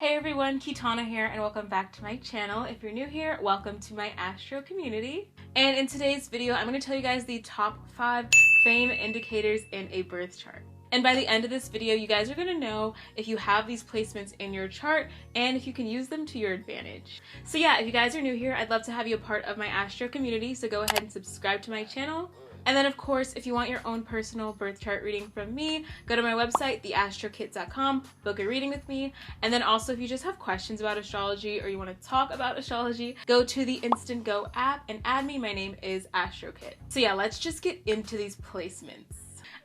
Hey everyone, Kitana here and welcome back to my channel. If you're new here, welcome to my Astro community. And in today's video, I'm going to tell you guys the top 5 fame indicators in a birth chart. And by the end of this video, you guys are going to know if you have these placements in your chart and if you can use them to your advantage. So yeah, if you guys are new here, I'd love to have you a part of my Astro community, so go ahead and subscribe to my channel. And then of course, if you want your own personal birth chart reading from me, go to my website, theastrokit.com, book a reading with me. And then also if you just have questions about astrology or you want to talk about astrology, go to the Instant Go app and add me. My name is AstroKit. So yeah, let's just get into these placements.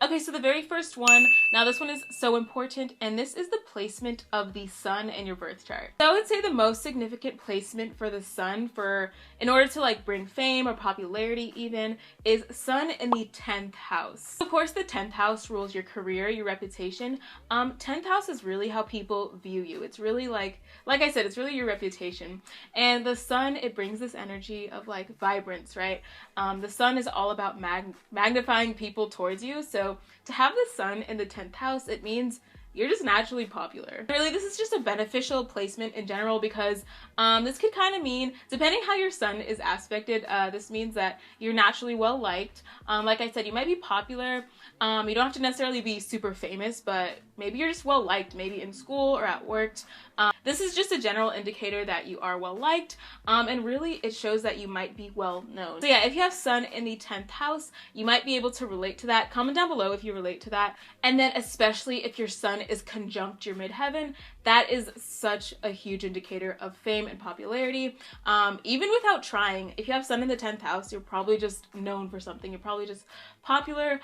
Okay, so the very first one, now this one is so important, and this is the placement of the sun in your birth chart. So I would say the most significant placement for the sun in order to like bring fame or popularity even, is sun in the 10th house. Of course, the 10th house rules your career, your reputation. 10th house is really how people view you. It's really like I said, it's really your reputation. And the sun, it brings this energy of like vibrance, right? The sun is all about magnifying people towards you. So to have the sun in the 10th house, it means you're just naturally popular. Really, this is just a beneficial placement in general because this could kind of mean, depending how your sun is aspected, this means that you're naturally well liked. Like I said, you might be popular. You don't have to necessarily be super famous, but maybe you're just well liked, maybe in school or at work. This is just a general indicator that you are well liked, and really it shows that you might be well known. So yeah, if you have sun in the 10th house, you might be able to relate to that. Comment down below if you relate to that. And then especially if your sun is conjunct your midheaven, that is such a huge indicator of fame and popularity. Even without trying, if you have sun in the 10th house, you're probably just known for something. You're probably just popular.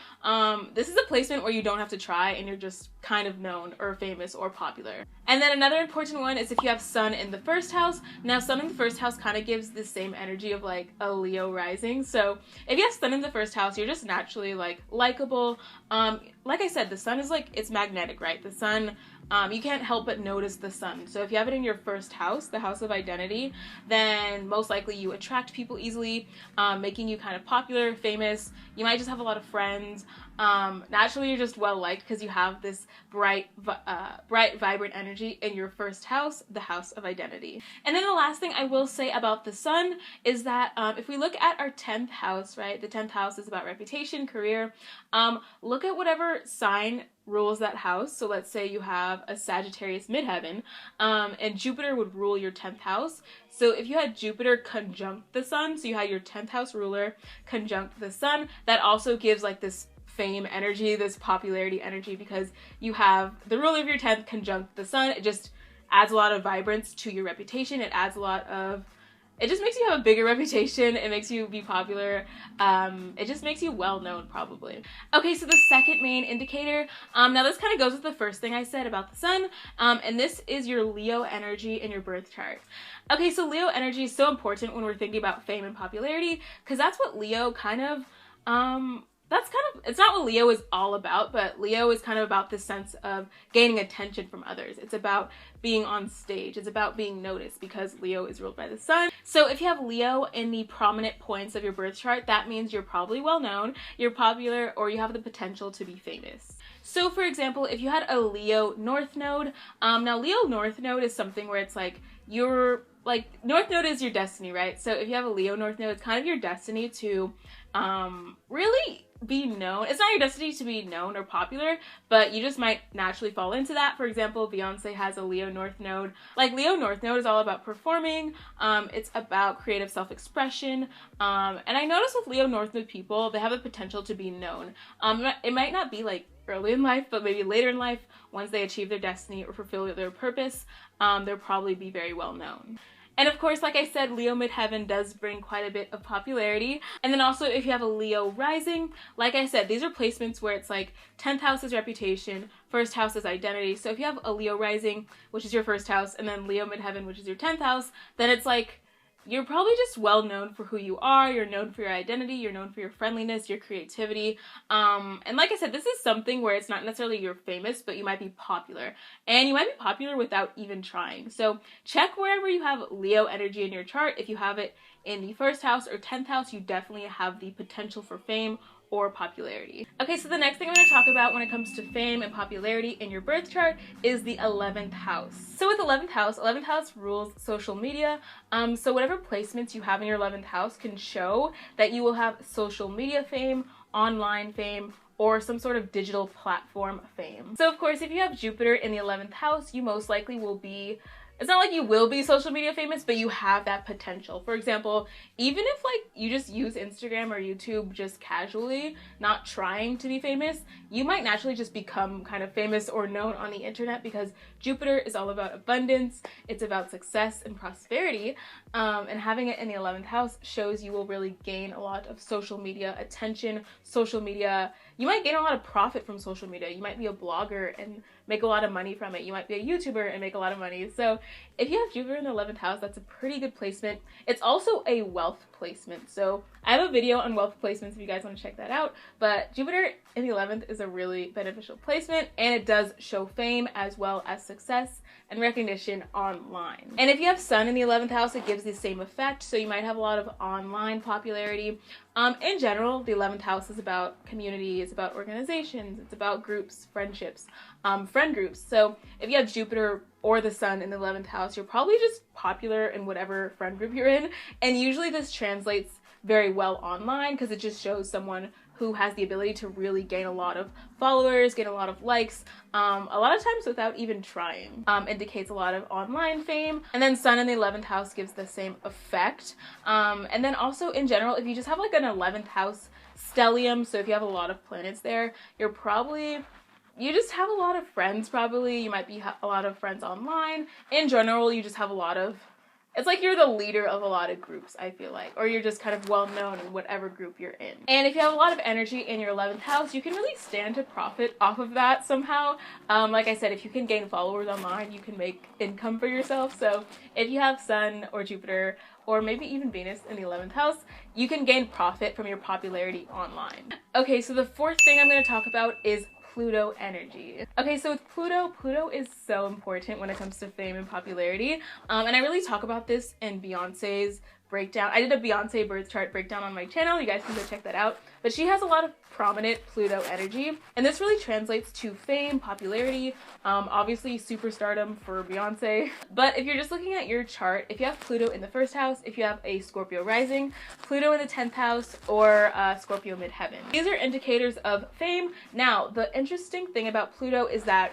This is a placement where you don't have to try and you're just kind of known or famous or popular. And then another important one is if you have sun in the first house. Now sun in the first house kind of gives the same energy of like a Leo rising. So if you have sun in the first house, you're just naturally like likable. Like I said, the sun is like, it's magnetic, right? The sun, you can't help but notice the sun. So if you have it in your first house, the house of identity, then most likely you attract people easily, making you kind of popular, famous. You might just have a lot of friends. Naturally, you're just well liked because you have this bright, vibrant energy in your first house, the house of identity. And then the last thing I will say about the sun is that if we look at our 10th house, right, the 10th house is about reputation, career. Look at whatever sign rules that house. So let's say you have a Sagittarius midheaven, and Jupiter would rule your 10th house. So if you had Jupiter conjunct the sun, so you had your 10th house ruler conjunct the sun, that also gives like this fame energy, this popularity energy, because you have the ruler of your 10th conjunct the sun. It just adds a lot of vibrance to your reputation. It adds a lot of, it just makes you have a bigger reputation. It makes you be popular. It just makes you well known, probably. Okay, so the second main indicator, now this kind of goes with the first thing I said about the sun, and this is your Leo energy in your birth chart. Okay, so Leo energy is so important when we're thinking about fame and popularity, because that's what Leo kind of, it's not what Leo is all about, but Leo is kind of about this sense of gaining attention from others. It's about being on stage. It's about being noticed because Leo is ruled by the sun. So if you have Leo in the prominent points of your birth chart, that means you're probably well known, you're popular, or you have the potential to be famous. So for example, if you had a Leo North Node, now Leo North Node is something where it's like, North Node is your destiny, right? So if you have a Leo North Node, it's kind of your destiny to really be known. It's not your destiny to be known or popular, but you just might naturally fall into that. For example, Beyonce has a Leo North Node. Like Leo North Node is all about performing. It's about creative self-expression. And I notice with Leo North Node people, they have the potential to be known. It might not be like early in life, but maybe later in life, once they achieve their destiny or fulfill their purpose, they'll probably be very well known. And of course, like I said, Leo midheaven does bring quite a bit of popularity. And then also if you have a Leo rising, like I said, these are placements where it's like 10th house is reputation, first house is identity. So if you have a Leo rising, which is your first house, and then Leo midheaven, which is your 10th house, then it's like, you're probably just well known for who you are. You're known for your identity. You're known for your friendliness, your creativity. And like I said, this is something where it's not necessarily you're famous, but you might be popular. And you might be popular without even trying. So check wherever you have Leo energy in your chart. If you have it in the first house or 10th house, you definitely have the potential for fame or popularity. Okay, so the next thing I'm going to talk about when it comes to fame and popularity in your birth chart is the 11th house. So with 11th house rules social media. So whatever placements you have in your 11th house can show that you will have social media fame, online fame, or some sort of digital platform fame. So of course, if you have Jupiter in the 11th house, you most likely will be, it's not like you will be social media famous, but you have that potential. For example, even if like you just use Instagram or YouTube just casually, not trying to be famous, you might naturally just become kind of famous or known on the internet because Jupiter is all about abundance. It's about success and prosperity. And having it in the 11th house shows you will really gain a lot of social media attention, social media. You might gain a lot of profit from social media. You might be a blogger and make a lot of money from it. You might be a YouTuber and make a lot of money. So if you have Jupiter in the 11th house, that's a pretty good placement. It's also a wealth placement. So I have a video on wealth placements if you guys want to check that out. But Jupiter in the 11th is a really beneficial placement, and it does show fame as well as success and recognition online. And if you have Sun in the 11th house, it gives the same effect. So you might have a lot of online popularity. In general, the 11th house is about community, it's about organizations, it's about groups, friendships, friend groups. So if you have Jupiter or the Sun in the 11th house, you're probably just popular in whatever friend group you're in. And usually this translates very well online because it just shows someone who has the ability to really gain a lot of followers, gain a lot of likes, a lot of times without even trying. Indicates a lot of online fame. And then Sun in the 11th house gives the same effect. And then also in general, if you just have like an 11th house stellium, so if you have a lot of planets there, you just have a lot of friends probably. You might be a lot of friends online. In general, you just have a lot of, it's like you're the leader of a lot of groups, I feel like, or you're just kind of well known in whatever group you're in. And if you have a lot of energy in your 11th house, you can really stand to profit off of that somehow. Like I said, if you can gain followers online, you can make income for yourself. So if you have Sun or Jupiter, or maybe even Venus in the 11th house, you can gain profit from your popularity online. Okay, so the fourth thing I'm going to talk about is Pluto energy. Okay, so with Pluto is so important when it comes to fame and popularity. And I really talk about this in Beyonce's breakdown. I did a Beyonce birth chart breakdown on my channel. You guys can go check that out. But she has a lot of prominent Pluto energy, and this really translates to fame, popularity, obviously superstardom for Beyonce. But if you're just looking at your chart, if you have Pluto in the first house, if you have a Scorpio rising, Pluto in the 10th house, or Scorpio midheaven, these are indicators of fame. Now, the interesting thing about Pluto is that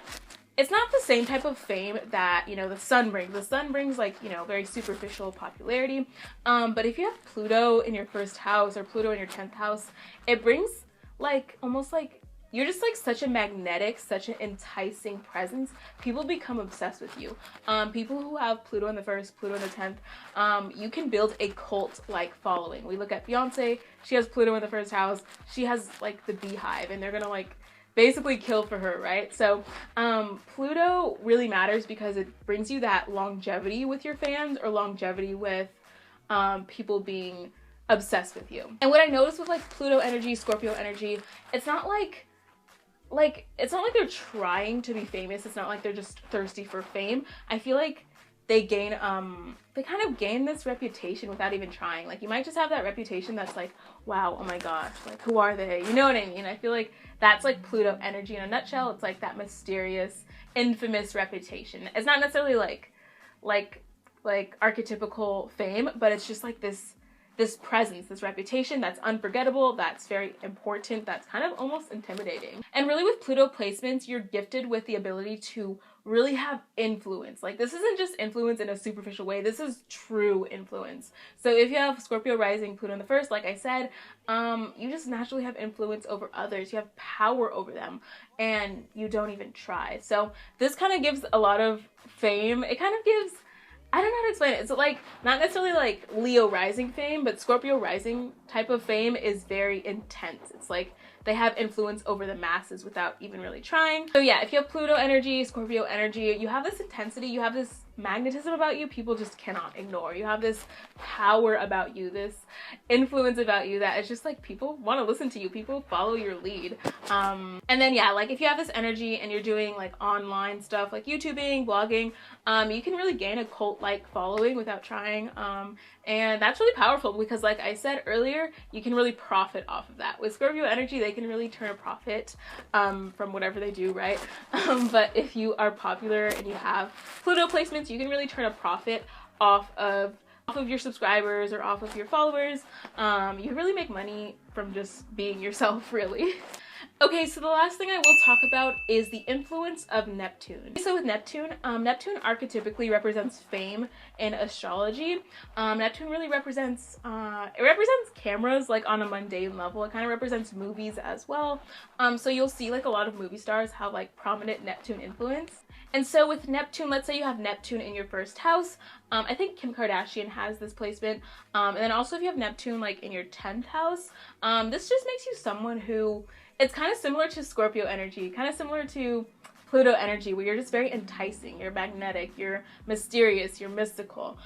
it's not the same type of fame that, you know, the Sun brings. The Sun brings, like, you know, very superficial popularity. But if you have Pluto in your first house or Pluto in your 10th house, it brings, like, almost like, you're just, like, such a magnetic, such an enticing presence. People become obsessed with you. People who have Pluto in the first, Pluto in the 10th, you can build a cult-like following. We look at Beyonce. She has Pluto in the first house. She has, like, the beehive, and they're gonna, like, basically kill for her, right? So Pluto really matters because it brings you that longevity with your fans, or longevity with people being obsessed with you. And what I noticed with like Pluto energy, Scorpio energy, it's not like they're trying to be famous. It's not like they're just thirsty for fame. I feel like they gain they kind of gain this reputation without even trying. Like, you might just have that reputation that's like, wow, oh my gosh, like, who are they? You know what I mean? I feel like that's like Pluto energy in a nutshell. It's like that mysterious, infamous reputation. It's not necessarily like archetypical fame, but it's just like this presence, this reputation that's unforgettable, that's very important, that's kind of almost intimidating. And really with Pluto placements, you're gifted with the ability to really have influence. Like, this isn't just influence in a superficial way, this is true influence. So if you have Scorpio rising, Pluto in the first, like I said, you just naturally have influence over others. You have power over them, and you don't even try. So this kind of gives a lot of fame. It kind of gives, I don't know how to explain it. It's like not necessarily like Leo rising fame, but Scorpio rising type of fame is very intense. It's like they have influence over the masses without even really trying. So yeah, if you have Pluto energy, Scorpio energy, you have this intensity, you have this magnetism about you people just cannot ignore. You have this power about you, this influence about you that is just like people want to listen to you, people follow your lead. And then yeah, like if you have this energy and you're doing like online stuff like YouTubing, blogging, you can really gain a cult-like following without trying, and that's really powerful because like I said earlier, you can really profit off of that. With Scorpio energy, they can really turn a profit from whatever they do, right? But if you are popular and you have Pluto placements, you can really turn a profit off of your subscribers or off of your followers. You really make money from just being yourself, really. Okay, so the last thing I will talk about is the influence of Neptune. So with Neptune, Neptune archetypically represents fame in astrology. Neptune really represents, it represents cameras like on a mundane level. It kind of represents movies as well. So you'll see like a lot of movie stars have like prominent Neptune influence. And so with Neptune, let's say you have Neptune in your first house. I think Kim Kardashian has this placement. And then also if you have Neptune like in your 10th house, this just makes you someone who, it's kind of similar to Scorpio energy, kind of similar to Pluto energy, where you're just very enticing, you're magnetic, you're mysterious, you're mystical.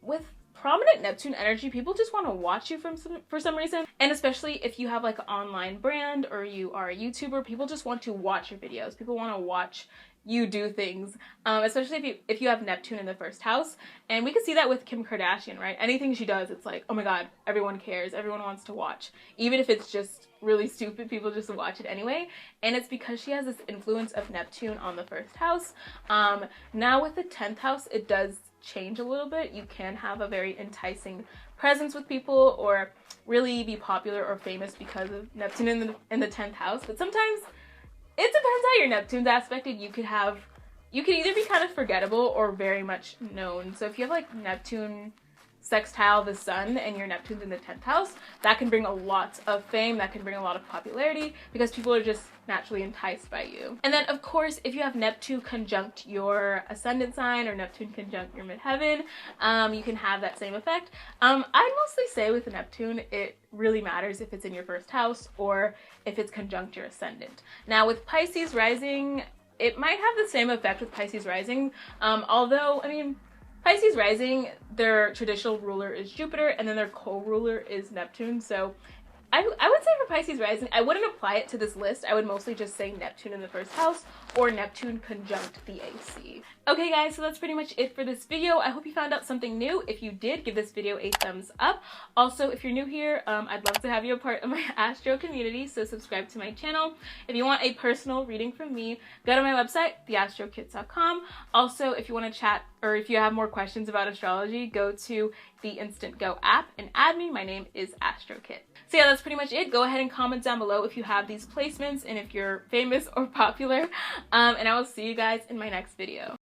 With prominent Neptune energy, people just want to watch you for some reason. And especially if you have like an online brand or you are a YouTuber, people just want to watch your videos. People want to watch you do things, especially if you have Neptune in the first house. And we can see that with Kim Kardashian, right? Anything she does, it's like, oh my god, everyone cares, everyone wants to watch. Even if it's just really stupid, people just watch it anyway. And it's because she has this influence of Neptune on the first house. Now with the 10th house, it does change a little bit. You can have a very enticing presence with people or really be popular or famous because of Neptune in the 10th house. But sometimes it depends how your Neptune's aspected. You could either be kind of forgettable or very much known. So if you have like Neptune sextile the sun and your Neptune's in the 10th house, that can bring a lot of fame, that can bring a lot of popularity because people are just naturally enticed by you. And then of course, if you have Neptune conjunct your ascendant sign or Neptune conjunct your midheaven, you can have that same effect. I'd mostly say with Neptune, it really matters if it's in your first house or if it's conjunct your ascendant. Now with Pisces rising, it might have the same effect with Pisces rising, although, I mean, Pisces rising, their traditional ruler is Jupiter, and then their co-ruler is Neptune. So I would say for Pisces rising, I wouldn't apply it to this list. I would mostly just say Neptune in the first house or Neptune conjunct the AC. Okay guys, so that's pretty much it for this video. I hope you found out something new. If you did, give this video a thumbs up. Also, if you're new here, I'd love to have you a part of my Astro community, so subscribe to my channel. If you want a personal reading from me, go to my website, theastrokits.com. Also, if you want to chat or if you have more questions about astrology, go to the Instant Go app and add me. My name is AstroKit. So yeah, that's pretty much it. Go ahead and comment down below if you have these placements and if you're famous or popular. And I will see you guys in my next video.